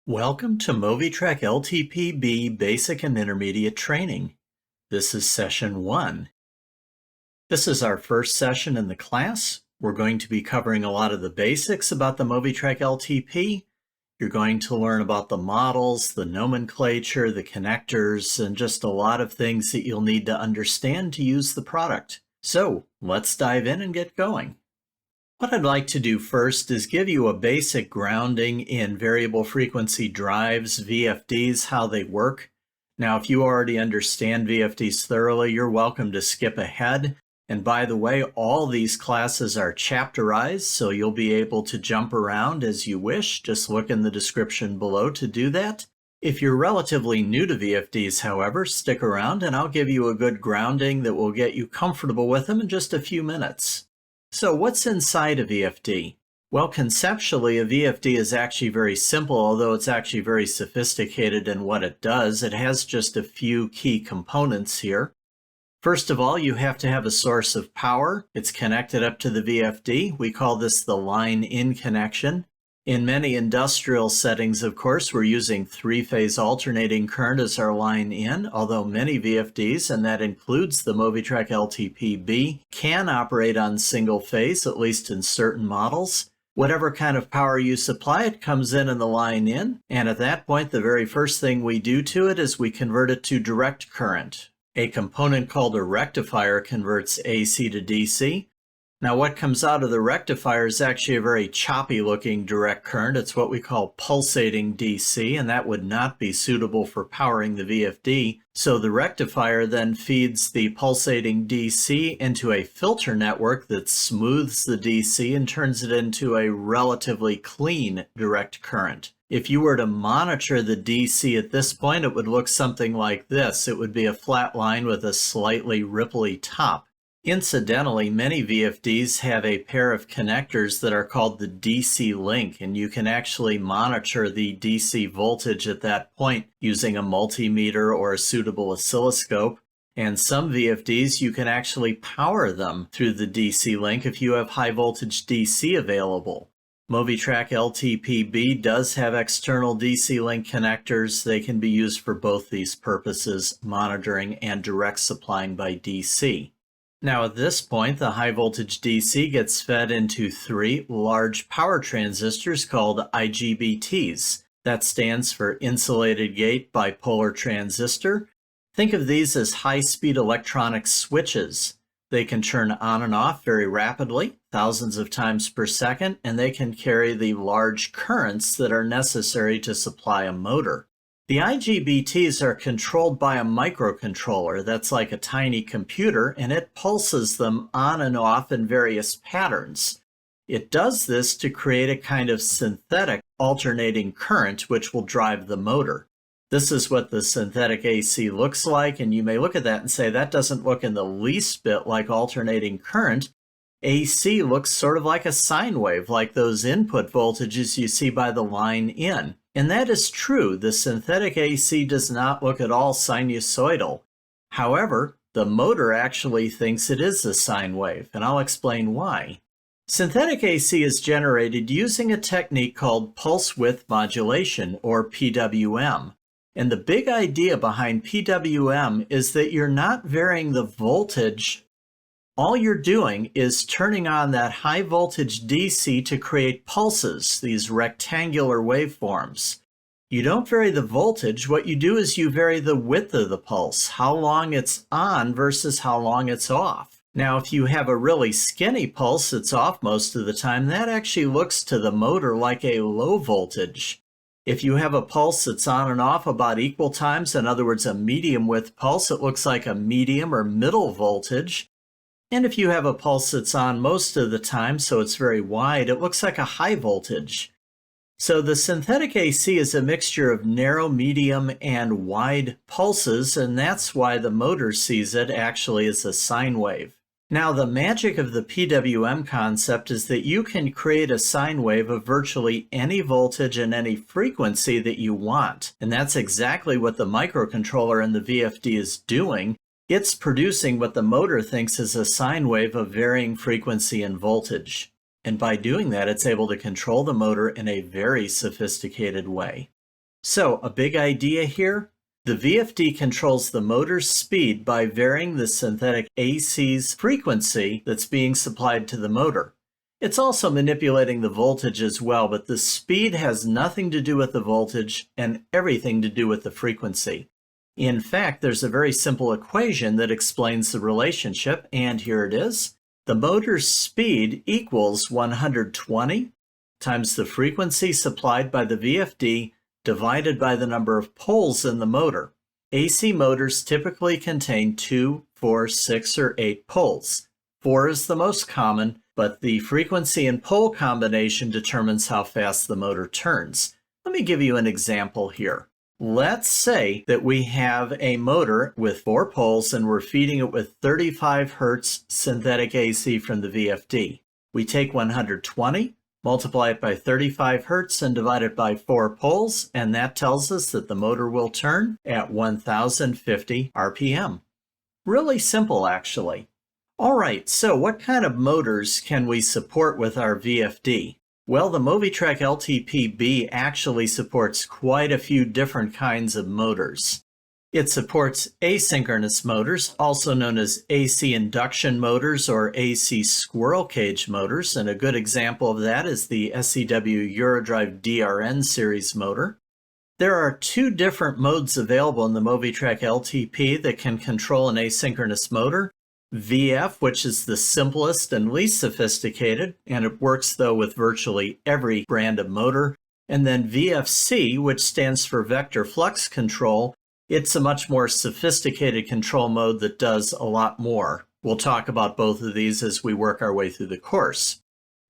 Welcome to MOVITRAC LTP-B Basic and Intermediate Training. This is Session 1. This is our first session in the class. We're going to be covering a lot of the basics about the MOVITRAC LTP. You're going to learn about the models, the nomenclature, the connectors, and just a lot of things that you'll need to understand to use the product. So let's dive in and get going. What I'd like to do first is give you a basic grounding in variable frequency drives, VFDs, how they work. Now, if you already understand VFDs thoroughly, you're welcome to skip ahead. And by the way, all these classes are chapterized, so you'll be able to jump around as you wish. Just look in the description below to do that. If you're relatively new to VFDs, however, stick around and I'll give you a good grounding that will get you comfortable with them in just a few minutes. So what's inside a VFD? Well, conceptually, a VFD is actually very simple, although it's actually very sophisticated in what it does. It has just a few key components here. First of all, you have to have a source of power. It's connected up to the VFD. We call this the line-in connection. In many industrial settings, of course, we're using three-phase alternating current as our line-in, although many VFDs, and that includes the MOVITRAC LTP-B, can operate on single-phase, at least in certain models. Whatever kind of power you supply, it comes in the line-in, and at that point, the very first thing we do to it is we convert it to direct current. A component called a rectifier converts AC to DC. Now, what comes out of the rectifier is actually a very choppy looking direct current. It's what we call pulsating DC, and that would not be suitable for powering the VFD. So the rectifier then feeds the pulsating DC into a filter network that smooths the DC and turns it into a relatively clean direct current. If you were to monitor the DC at this point, it would look something like this. It would be a flat line with a slightly ripply top. Incidentally, many VFDs have a pair of connectors that are called the DC link, and you can actually monitor the DC voltage at that point using a multimeter or a suitable oscilloscope. And some VFDs, you can actually power them through the DC link if you have high voltage DC available. MOVITRAC LTP-B does have external DC link connectors. They can be used for both these purposes, monitoring and direct supplying by DC. Now at this point, the high voltage DC gets fed into three large power transistors called IGBTs. That stands for insulated gate bipolar transistor. Think of these as high-speed electronic switches. They can turn on and off very rapidly, thousands of times per second, and they can carry the large currents that are necessary to supply a motor. The IGBTs are controlled by a microcontroller that's like a tiny computer, and it pulses them on and off in various patterns. It does this to create a kind of synthetic alternating current which will drive the motor. This is what the synthetic AC looks like, and you may look at that and say that doesn't look in the least bit like alternating current. AC looks sort of like a sine wave, like those input voltages you see by the line in. And that is true. The synthetic AC does not look at all sinusoidal. However, the motor actually thinks it is a sine wave, and I'll explain why. Synthetic AC is generated using a technique called pulse width modulation, or PWM. And the big idea behind PWM is that you're not varying the voltage. All you're doing is turning on that high voltage DC to create pulses, these rectangular waveforms. You don't vary the voltage. What you do is you vary the width of the pulse, how long it's on versus how long it's off. Now, if you have a really skinny pulse that's off most of the time, that actually looks to the motor like a low voltage. If you have a pulse that's on and off about equal times, in other words, a medium width pulse, it looks like a medium or middle voltage. And if you have a pulse that's on most of the time, so it's very wide, it looks like a high voltage. So the synthetic AC is a mixture of narrow, medium, and wide pulses, and that's why the motor sees it actually as a sine wave. Now, the magic of the PWM concept is that you can create a sine wave of virtually any voltage and any frequency that you want. And that's exactly what the microcontroller in the VFD is doing. It's producing what the motor thinks is a sine wave of varying frequency and voltage. And by doing that, it's able to control the motor in a very sophisticated way. So, a big idea here? The VFD controls the motor's speed by varying the synthetic AC's frequency that's being supplied to the motor. It's also manipulating the voltage as well, but the speed has nothing to do with the voltage and everything to do with the frequency. In fact, there's a very simple equation that explains the relationship, and here it is. The motor's speed equals 120 times the frequency supplied by the VFD divided by the number of poles in the motor. AC motors typically contain 2, 4, 6, or 8 poles. 4 is the most common, but the frequency and pole combination determines how fast the motor turns. Let me give you an example here. Let's say that we have a motor with 4 poles and we're feeding it with 35 Hertz synthetic AC from the VFD. We take 120, multiply it by 35 Hertz and divide it by 4 poles, and that tells us that the motor will turn at 1050 RPM. Really simple, actually. All right, so what kind of motors can we support with our VFD? Well, the MOVITRAC LTP-B actually supports quite a few different kinds of motors. It supports asynchronous motors, also known as AC induction motors or AC squirrel cage motors, and a good example of that is the SEW Eurodrive DRN series motor. There are 2 different modes available in the MOVITRAC LTP that can control an asynchronous motor. VF, which is the simplest and least sophisticated, and it works though with virtually every brand of motor. And then VFC, which stands for vector flux control. It's a much more sophisticated control mode that does a lot more. We'll talk about both of these as we work our way through the course.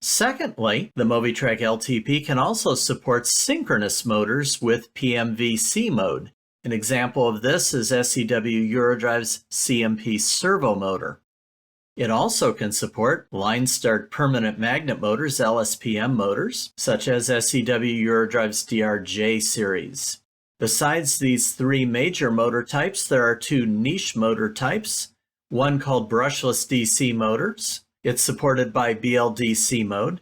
Secondly, the MOVITRAC LTP can also support synchronous motors with PMVC mode. An example of this is SEW Eurodrive's CMP servo motor. It also can support line start permanent magnet motors, LSPM motors, such as SEW Eurodrive's DRJ series. Besides these 3 major motor types, there are 2 niche motor types, one called brushless DC motors. It's supported by BLDC mode,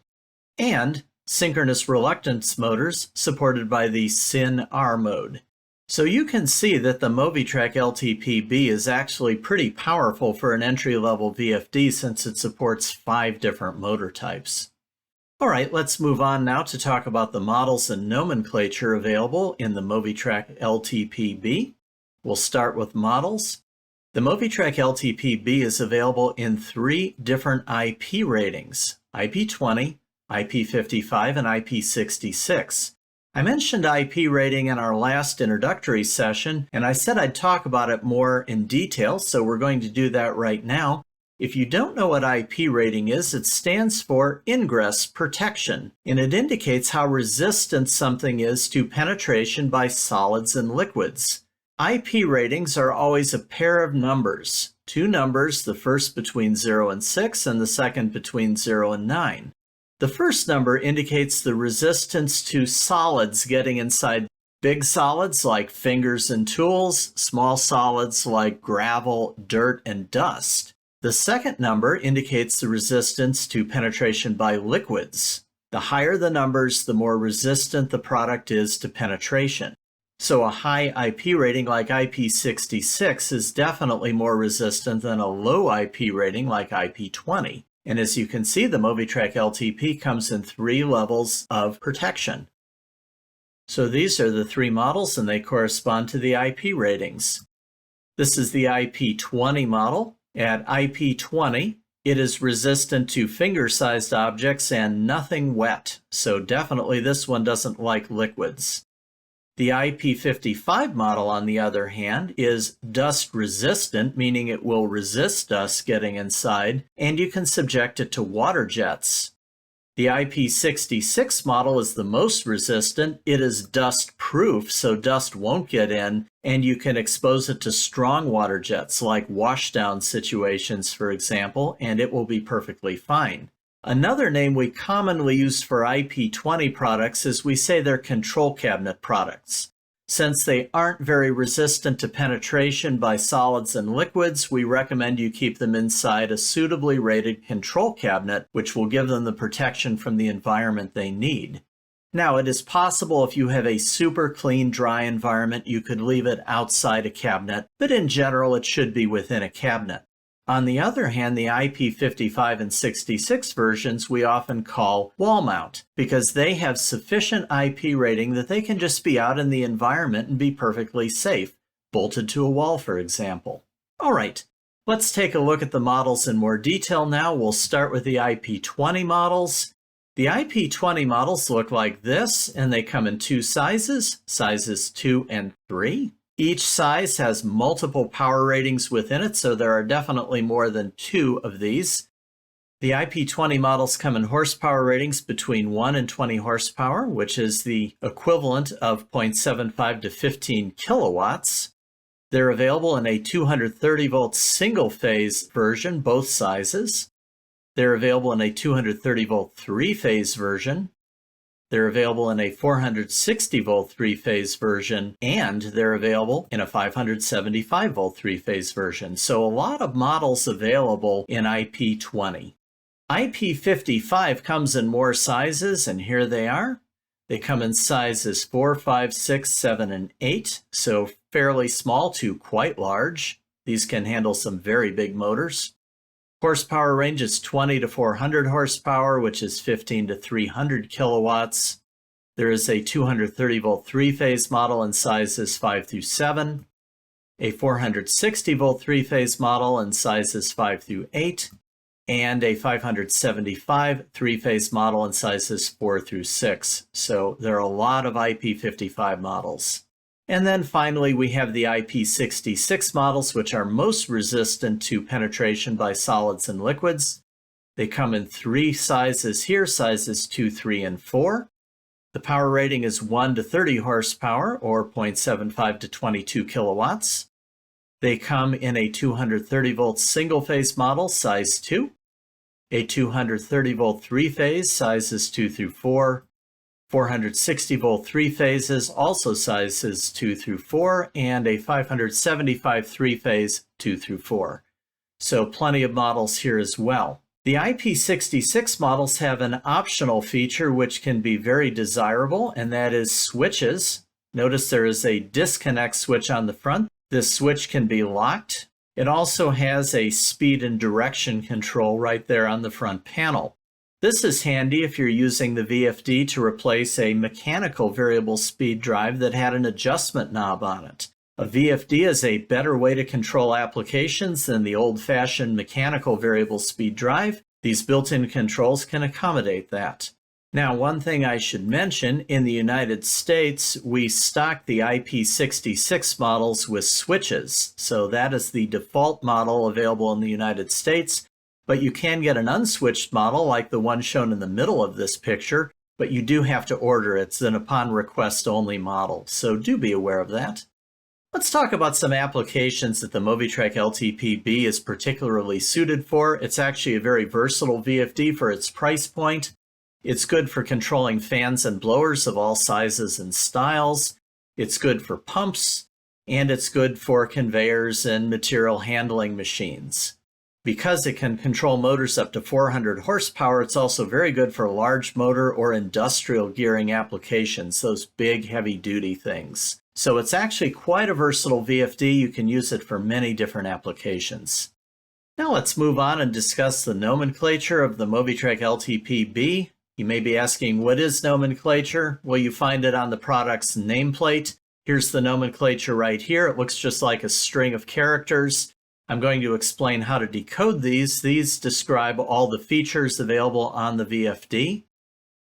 and synchronous reluctance motors supported by the SYN-R mode. So you can see that the MOVITRAC LTP-B is actually pretty powerful for an entry-level VFD since it supports 5 different motor types. All right, let's move on now to talk about the models and nomenclature available in the MOVITRAC LTP-B. We'll start with models. The MOVITRAC LTP-B is available in 3 different IP ratings, IP20, IP55, and IP66. I mentioned IP rating in our last introductory session, and I said I'd talk about it more in detail, so we're going to do that right now. If you don't know what IP rating is, it stands for ingress protection, and it indicates how resistant something is to penetration by solids and liquids. IP ratings are always a pair of numbers, 2 numbers, the first between 0 and 6 and the second between 0 and 9. The first number indicates the resistance to solids getting inside big solids like fingers and tools, small solids like gravel, dirt, and dust. The second number indicates the resistance to penetration by liquids. The higher the numbers, the more resistant the product is to penetration. So a high IP rating like IP66 is definitely more resistant than a low IP rating like IP20. And as you can see, the MOVITRAC LTP comes in 3 levels of protection. So these are the 3 models and they correspond to the IP ratings. This is the IP20 model. At IP20, it is resistant to finger-sized objects and nothing wet. So definitely this one doesn't like liquids. The IP55 model, on the other hand, is dust resistant, meaning it will resist dust getting inside, and you can subject it to water jets. The IP66 model is the most resistant. It is dust proof, so dust won't get in, and you can expose it to strong water jets, like washdown situations, for example, and it will be perfectly fine. Another name we commonly use for IP20 products is we say they're control cabinet products. Since they aren't very resistant to penetration by solids and liquids, we recommend you keep them inside a suitably rated control cabinet, which will give them the protection from the environment they need. Now, it is possible if you have a super clean, dry environment, you could leave it outside a cabinet, but in general, it should be within a cabinet. On the other hand, the IP55 and 66 versions we often call wall mount because they have sufficient IP rating that they can just be out in the environment and be perfectly safe, bolted to a wall, for example. All right, let's take a look at the models in more detail now. We'll start with the IP20 models. The IP20 models look like this, and they come in two sizes, sizes 2 and 3. Each size has multiple power ratings within it, so there are definitely more than 2 of these. The IP20 models come in horsepower ratings between 1 and 20 horsepower, which is the equivalent of 0.75 to 15 kilowatts. They're available in a 230-volt single-phase version, both sizes. They're available in a 230-volt three-phase version. They're available in a 460-volt three-phase version, and they're available in a 575-volt three-phase version. So a lot of models available in IP20. IP55 comes in more sizes, and here they are. They come in sizes 4, 5, 6, 7, and 8, so fairly small to quite large. These can handle some very big motors. Horsepower range is 20 to 400 horsepower, which is 15 to 300 kilowatts. There is a 230-volt three-phase model in sizes 5 through 7, a 460-volt three-phase model in sizes 5 through 8, and a 575 three-phase model in sizes 4 through 6. So there are a lot of IP55 models. And then finally, we have the IP66 models, which are most resistant to penetration by solids and liquids. They come in 3 sizes here, sizes 2, 3, and 4. The power rating is 1 to 30 horsepower, or 0.75 to 22 kilowatts. They come in a 230-volt single-phase model, size 2, a 230-volt three-phase, sizes 2 through 4, 460-volt three phases, also sizes 2 through 4, and a 575 three-phase 2 through 4. So plenty of models here as well. The IP66 models have an optional feature which can be very desirable, and that is switches. Notice there is a disconnect switch on the front. This switch can be locked. It also has a speed and direction control right there on the front panel. This is handy if you're using the VFD to replace a mechanical variable speed drive that had an adjustment knob on it. A VFD is a better way to control applications than the old-fashioned mechanical variable speed drive. These built-in controls can accommodate that. Now, one thing I should mention, in the United States, we stock the IP66 models with switches. So that is the default model available in the United States. But you can get an unswitched model like the one shown in the middle of this picture, but you do have to order it. It's an upon request only model, so do be aware of that. Let's talk about some applications that the MOVITRAC LTP-B is particularly suited for. It's actually a very versatile VFD for its price point. It's good for controlling fans and blowers of all sizes and styles. It's good for pumps, and it's good for conveyors and material handling machines. Because it can control motors up to 400 horsepower, it's also very good for large motor or industrial gearing applications, those big heavy-duty things. So it's actually quite a versatile VFD. You can use it for many different applications. Now let's move on and discuss the nomenclature of the MOVITRAC LTP-B. You may be asking, what is nomenclature? Well, you find it on the product's nameplate. Here's the nomenclature right here. It looks just like a string of characters. I'm going to explain how to decode these. These describe all the features available on the VFD.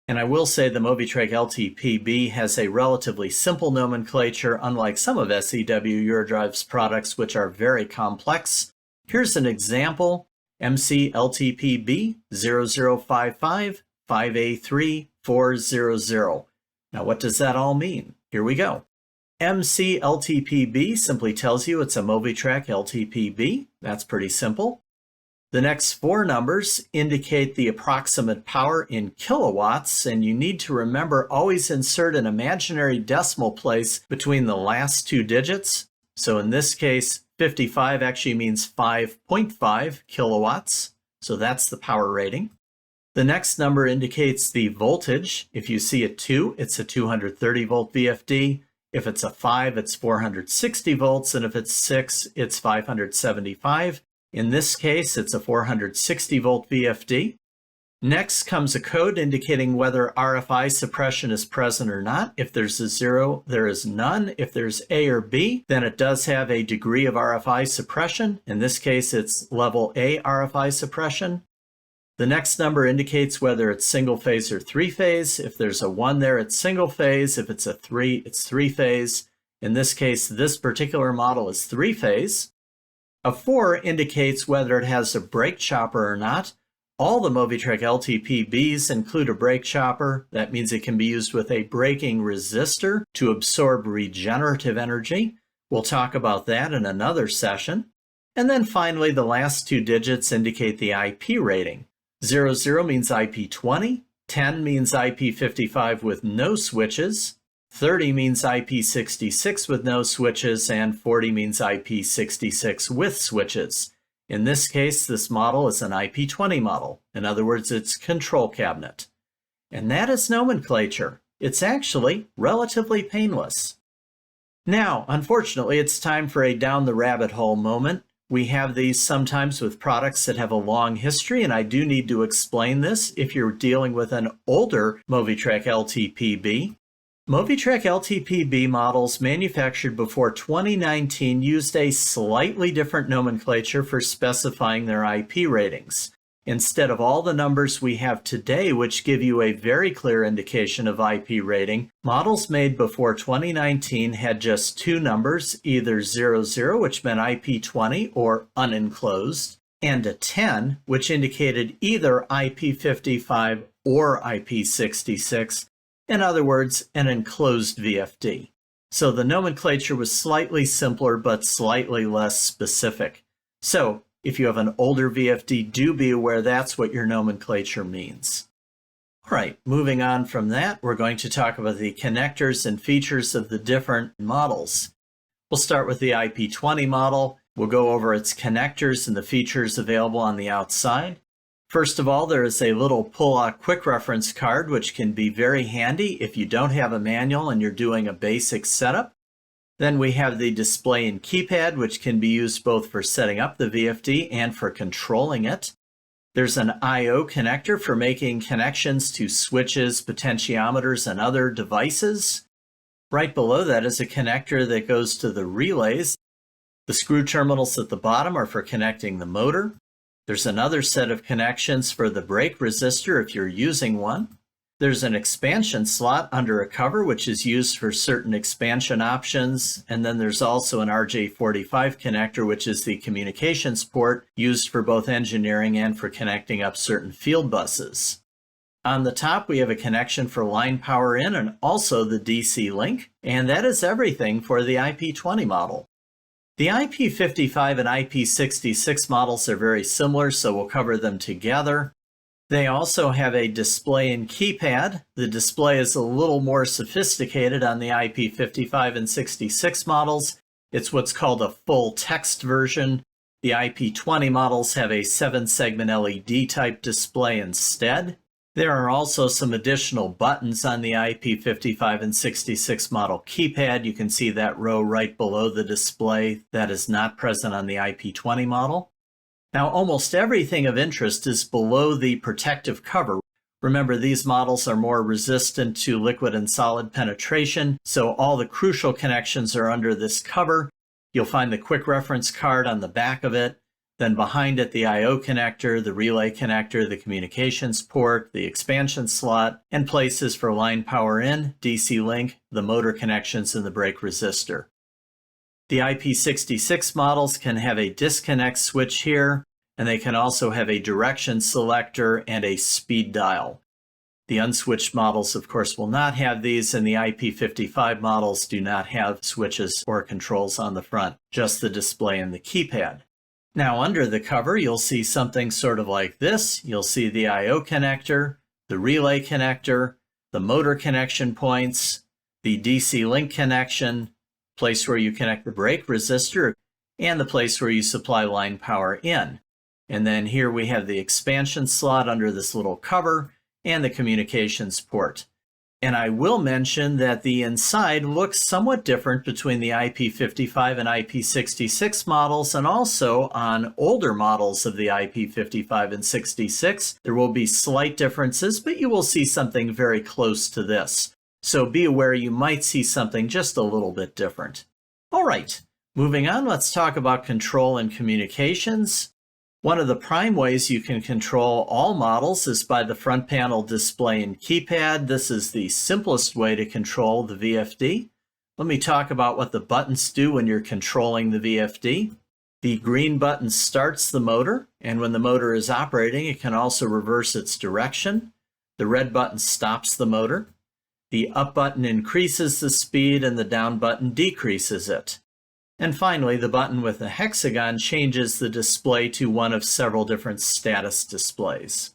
And I will say the MOVITRAC LTP-B has a relatively simple nomenclature, unlike some of SEW Eurodrive's products, which are very complex. Here's an example, MC LTP-B 0055 5A3 400. Now what does that all mean? Here we go. MC LTP-B simply tells you it's a MOVITRAC LTP-B. That's pretty simple. The next 4 numbers indicate the approximate power in kilowatts, and you need to remember always insert an imaginary decimal place between the last 2 digits. So in this case, 55 actually means 5.5 kilowatts. So that's the power rating. The next number indicates the voltage. If you see a 2, it's a 230 volt VFD. If it's a 5, it's 460 volts, and if it's 6, it's 575. In this case, it's a 460 volt VFD. Next comes a code indicating whether RFI suppression is present or not. If there's a 0, there is none. If there's A or B, then it does have a degree of RFI suppression. In this case, it's level A RFI suppression. The next number indicates whether it's single phase or three phase. If there's a 1 there, it's single phase. If it's a 3, it's three phase. In this case, this particular model is three phase. A 4 indicates whether it has a brake chopper or not. All the MOVITRAC LTP-Bs include a brake chopper. That means it can be used with a braking resistor to absorb regenerative energy. We'll talk about that in another session. And then finally, the last 2 digits indicate the IP rating. 00 means IP20, 10 means IP55 with no switches, 30 means IP66 with no switches, and 40 means IP66 with switches. In this case, this model is an IP20 model. In other words, it's control cabinet. And that is nomenclature. It's actually relatively painless. Now, unfortunately, it's time for a down the rabbit hole moment. We have these sometimes with products that have a long history, and I do need to explain this if you're dealing with an older MOVITRAC LTP-B. MOVITRAC LTP-B models manufactured before 2019 used a slightly different nomenclature for specifying their IP ratings. Instead of all the numbers we have today, which give you a very clear indication of IP rating, models made before 2019 had just 2 numbers, either 00, which meant IP20 or unenclosed, and a 10, which indicated either IP55 or IP66. In other words, an enclosed VFD. So the nomenclature was slightly simpler but slightly less specific. So if you have an older VFD, do be aware that's what your nomenclature means. All right, moving on from that, we're going to talk about the connectors and features of the different models. We'll start with the IP20 model. We'll go over its connectors and the features available on the outside. First of all, there is a little pull-out quick reference card, which can be very handy if you don't have a manual and you're doing a basic setup. Then we have the display and keypad, which can be used both for setting up the VFD and for controlling it. There's an I/O connector for making connections to switches, potentiometers, and other devices. Right below that is a connector that goes to the relays. The screw terminals at the bottom are for connecting the motor. There's another set of connections for the brake resistor if you're using one. There's an expansion slot under a cover, which is used for certain expansion options. And then there's also an RJ45 connector, which is the communications port used for both engineering and for connecting up certain field buses. On the top, we have a connection for line power in and also the DC link. And that is everything for the IP20 model. The IP55 and IP66 models are very similar, so we'll cover them together. They also have a display and keypad. The display is a little more sophisticated on the IP55 and 66 models. It's what's called a full text version. The IP20 models have a 7-segment LED type display instead. There are also some additional buttons on the IP55 and 66 model keypad. You can see that row right below the display. That is not present on the IP20 model. Now, almost everything of interest is below the protective cover. Remember, these models are more resistant to liquid and solid penetration, so all the crucial connections are under this cover. You'll find the quick reference card on the back of it. Then behind it, the I/O connector, the relay connector, the communications port, the expansion slot, and places for line power in, DC link, the motor connections, and the brake resistor. The IP66 models can have a disconnect switch here, and they can also have a direction selector and a speed dial. The unswitched models, of course, will not have these, and the IP55 models do not have switches or controls on the front, just the display and the keypad. Now, under the cover, you'll see something sort of like this. You'll see the I/O connector, the relay connector, the motor connection points, the DC link connection, place where you connect the brake resistor, and the place where you supply line power in. And then here we have the expansion slot under this little cover and the communications port. And I will mention that the inside looks somewhat different between the IP55 and IP66 models, and also on older models of the IP55 and 66. There will be slight differences, but you will see something very close to this. So be aware you might see something just a little bit different. All right, moving on, let's talk about control and communications. One of the prime ways you can control all models is by the front panel display and keypad. This is the simplest way to control the VFD. Let me talk about what the buttons do when you're controlling the VFD. The green button starts the motor, and when the motor is operating, it can also reverse its direction. The red button stops the motor. The up button increases the speed, and the down button decreases it. And finally, the button with the hexagon changes the display to one of several different status displays.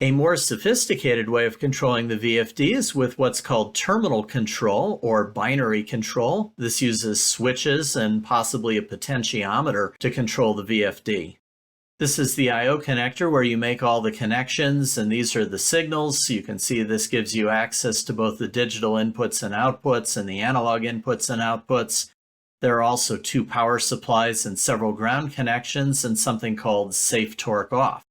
A more sophisticated way of controlling the VFD is with what's called terminal control or binary control. This uses switches and possibly a potentiometer to control the VFD. This is the I/O connector where you make all the connections, and these are the signals. So you can see this gives you access to both the digital inputs and outputs and the analog inputs and outputs. There are also 2 power supplies and several ground connections and something called safe torque off.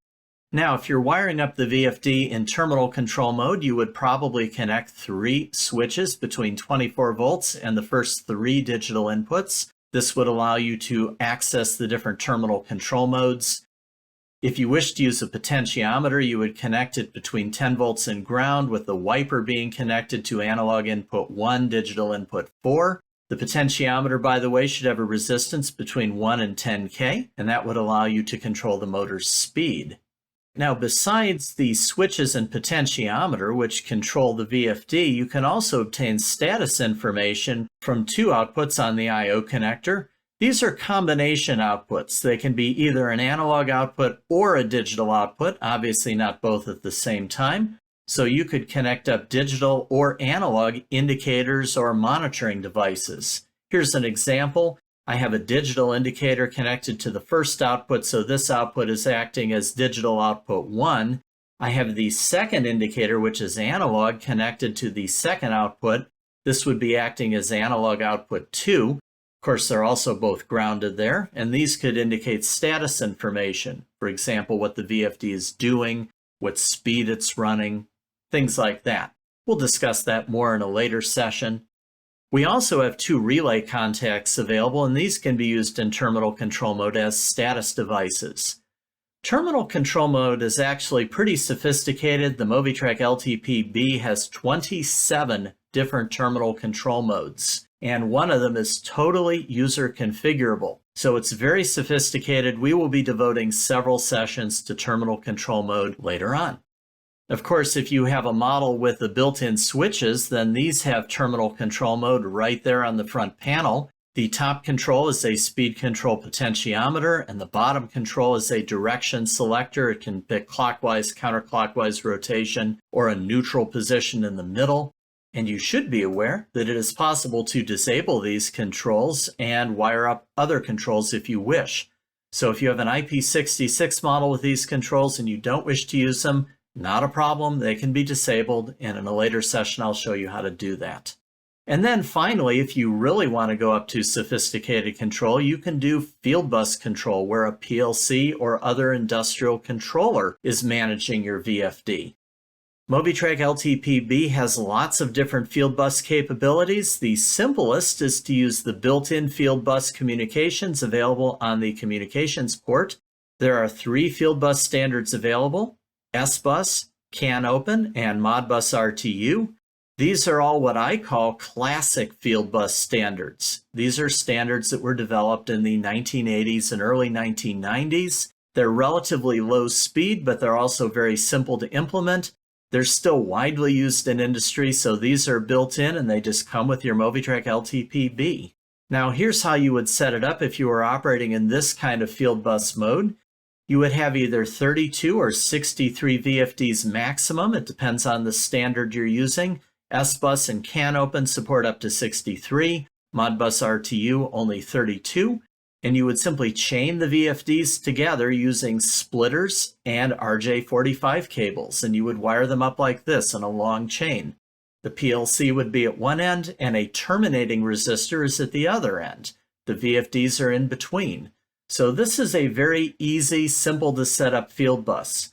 Now, if you're wiring up the VFD in terminal control mode, you would probably connect 3 switches between 24 volts and the first 3 digital inputs. This would allow you to access the different terminal control modes. If you wish to use a potentiometer, you would connect it between 10 volts and ground, with the wiper being connected to analog input 1, digital input 4. The potentiometer, by the way, should have a resistance between 1 and 10K, and that would allow you to control the motor's speed. Now, besides the switches and potentiometer, which control the VFD, you can also obtain status information from 2 outputs on the I/O connector. These are combination outputs. They can be either an analog output or a digital output, obviously not both at the same time. So you could connect up digital or analog indicators or monitoring devices. Here's an example. I have a digital indicator connected to the first output, so this output is acting as digital output 1. I have the second indicator, which is analog, connected to the second output. This would be acting as analog output 2. Of course, they're also both grounded there, and these could indicate status information. For example, what the VFD is doing, what speed it's running, things like that. We'll discuss that more in a later session. We also have 2 relay contacts available, and these can be used in terminal control mode as status devices. Terminal control mode is actually pretty sophisticated. The MOVITRAC LTP-B has 27 different terminal control modes, and one of them is totally user configurable. So it's very sophisticated. We will be devoting several sessions to terminal control mode later on. Of course, if you have a model with the built-in switches, then these have terminal control mode right there on the front panel. The top control is a speed control potentiometer, and the bottom control is a direction selector. It can pick clockwise, counterclockwise rotation, or a neutral position in the middle. And you should be aware that it is possible to disable these controls and wire up other controls if you wish. So if you have an IP66 model with these controls and you don't wish to use them, not a problem, they can be disabled, and in a later session I'll show you how to do that. And then finally, if you really want to go up to sophisticated control, you can do field bus control, where a PLC or other industrial controller is managing your VFD. MOVITRAC LTP-B has lots of different field bus capabilities. The simplest is to use the built-in field bus communications available on the communications port. There are 3 field bus standards available: S-Bus, CAN Open, and Modbus RTU. These are all what I call classic field bus standards. These are standards that were developed in the 1980s and early 1990s. They're relatively low speed, but they're also very simple to implement. They're still widely used in industry, so these are built in and they just come with your MOVITRAC LTP-B. Now here's how you would set it up if you were operating in this kind of field bus mode. You would have either 32 or 63 VFDs maximum. It depends on the standard you're using. S-Bus and CAN Open support up to 63. Modbus RTU only 32. and you would simply chain the VFDs together using splitters and RJ45 cables, and you would wire them up like this in a long chain. The PLC would be at one end, and a terminating resistor is at the other end. The VFDs are in between. So this is a very easy, simple to set up field bus.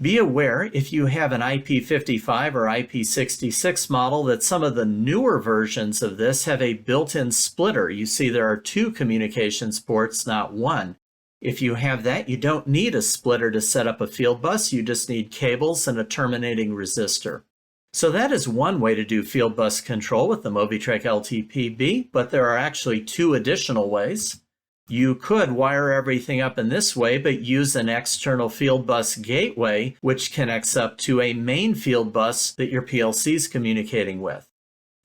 Be aware if you have an IP55 or IP66 model that some of the newer versions of this have a built-in splitter. You see there are two communications ports, not one. If you have that, you don't need a splitter to set up a field bus. You just need cables and a terminating resistor. So that is one way to do field bus control with the MOVITRAC LTP-B, but there are actually two additional ways. You could wire everything up in this way, but use an external field bus gateway, which connects up to a main field bus that your PLC is communicating with.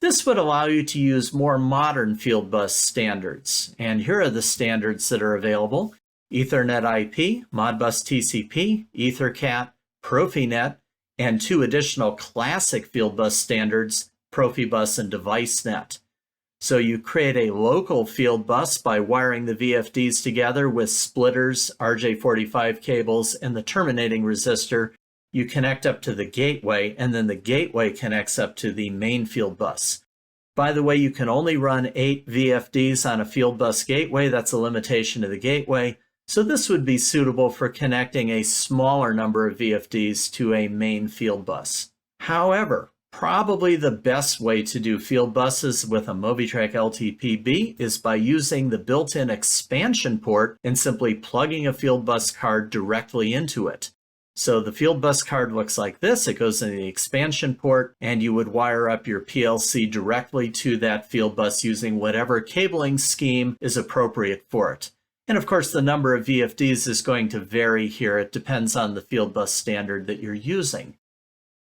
This would allow you to use more modern field bus standards. And here are the standards that are available: Ethernet IP, Modbus TCP, EtherCAT, Profinet, and two additional classic field bus standards, Profibus and DeviceNet. So you create a local field bus by wiring the VFDs together with splitters, RJ45 cables, and the terminating resistor. You connect up to the gateway, and then the gateway connects up to the main field bus. By the way, you can only run 8 VFDs on a field bus gateway. That's a limitation of the gateway. So this would be suitable for connecting a smaller number of VFDs to a main field bus. However, probably the best way to do field buses with a MOVITRAC LTP-B is by using the built-in expansion port and simply plugging a field bus card directly into it. So the field bus card looks like this. It goes in the expansion port, and you would wire up your PLC directly to that field bus using whatever cabling scheme is appropriate for it. And of course, the number of VFDs is going to vary here. It depends on the field bus standard that you're using.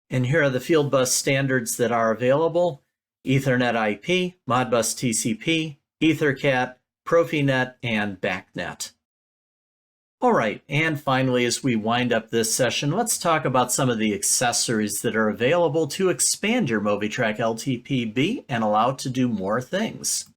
And here are the field bus standards that are available: Ethernet IP, Modbus TCP, EtherCAT, Profinet, and BACnet. All right, and finally, as we wind up this session, let's talk about some of the accessories that are available to expand your MOVITRAC LTP-B and allow it to do more things.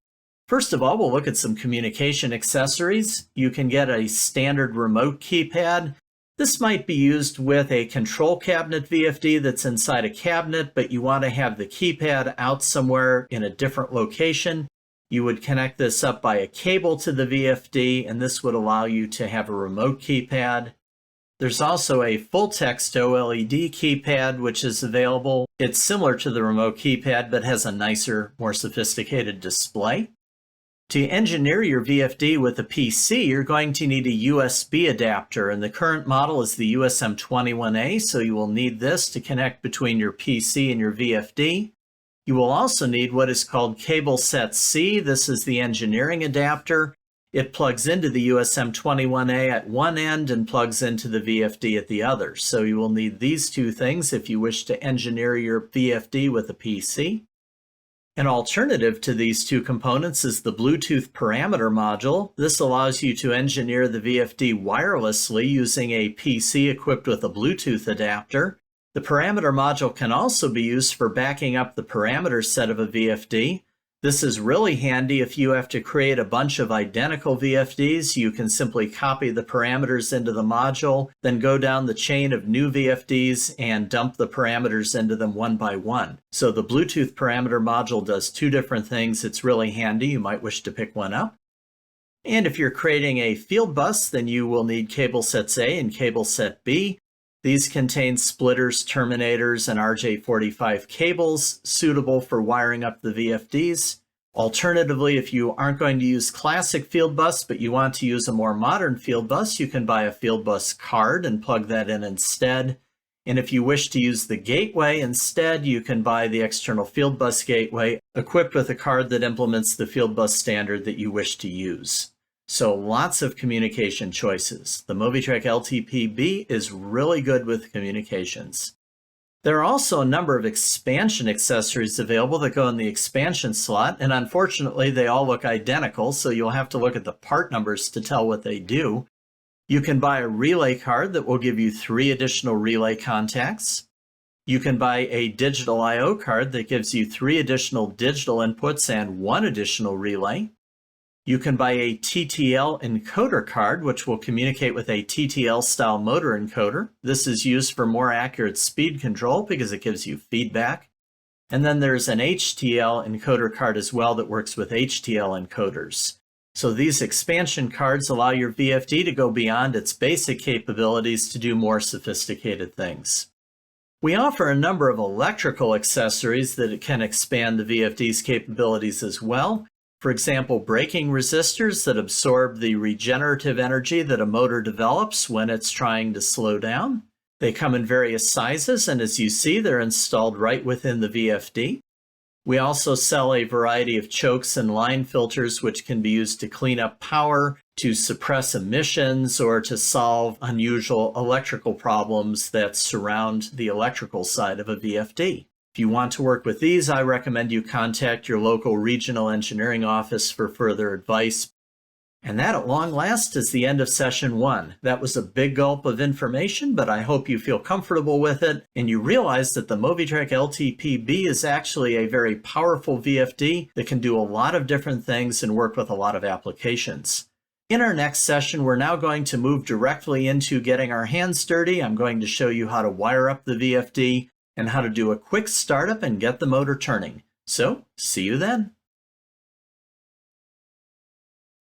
First of all, we'll look at some communication accessories. You can get a standard remote keypad. This might be used with a control cabinet VFD that's inside a cabinet, but you want to have the keypad out somewhere in a different location. You would connect this up by a cable to the VFD, and this would allow you to have a remote keypad. There's also a full text OLED keypad, which is available. It's similar to the remote keypad, but has a nicer, more sophisticated display. To engineer your VFD with a PC, you're going to need a USB adapter, and the current model is the USM21A, so you will need this to connect between your PC and your VFD. You will also need what is called cable set C. This is the engineering adapter. It plugs into the USM21A at one end and plugs into the VFD at the other. So you will need these two things if you wish to engineer your VFD with a PC. An alternative to these two components is the Bluetooth parameter module. This allows you to engineer the VFD wirelessly using a PC equipped with a Bluetooth adapter. The parameter module can also be used for backing up the parameter set of a VFD. This is really handy if you have to create a bunch of identical VFDs. You can simply copy the parameters into the module, then go down the chain of new VFDs and dump the parameters into them one by one. So the Bluetooth parameter module does two different things. It's really handy. You might wish to pick one up. And if you're creating a field bus, then you will need cable sets A and cable set B. These contain splitters, terminators, and RJ45 cables suitable for wiring up the VFDs. Alternatively, if you aren't going to use classic field bus, but you want to use a more modern field bus, you can buy a field bus card and plug that in instead. And if you wish to use the gateway instead, you can buy the external field bus gateway equipped with a card that implements the field bus standard that you wish to use. So lots of communication choices. The MOVITRAC LTP-B is really good with communications. There are also a number of expansion accessories available that go in the expansion slot, and unfortunately they all look identical, so you'll have to look at the part numbers to tell what they do. You can buy a relay card that will give you 3 additional relay contacts. You can buy a digital I/O card that gives you 3 additional digital inputs and 1 additional relay. You can buy a TTL encoder card, which will communicate with a TTL-style motor encoder. This is used for more accurate speed control because it gives you feedback. And then there's an HTL encoder card as well that works with HTL encoders. So these expansion cards allow your VFD to go beyond its basic capabilities to do more sophisticated things. We offer a number of electrical accessories that can expand the VFD's capabilities as well. For example, braking resistors that absorb the regenerative energy that a motor develops when it's trying to slow down. They come in various sizes, and as you see, they're installed right within the VFD. We also sell a variety of chokes and line filters which can be used to clean up power, to suppress emissions, or to solve unusual electrical problems that surround the electrical side of a VFD. If you want to work with these, I recommend you contact your local regional engineering office for further advice. And that, at long last, is the end of session 1. That was a big gulp of information, but I hope you feel comfortable with it and you realize that the MOVITRAC LTP-B is actually a very powerful VFD that can do a lot of different things and work with a lot of applications. In our next session, we're now going to move directly into getting our hands dirty. I'm going to show you how to wire up the VFD and how to do a quick startup and get the motor turning. So, see you then.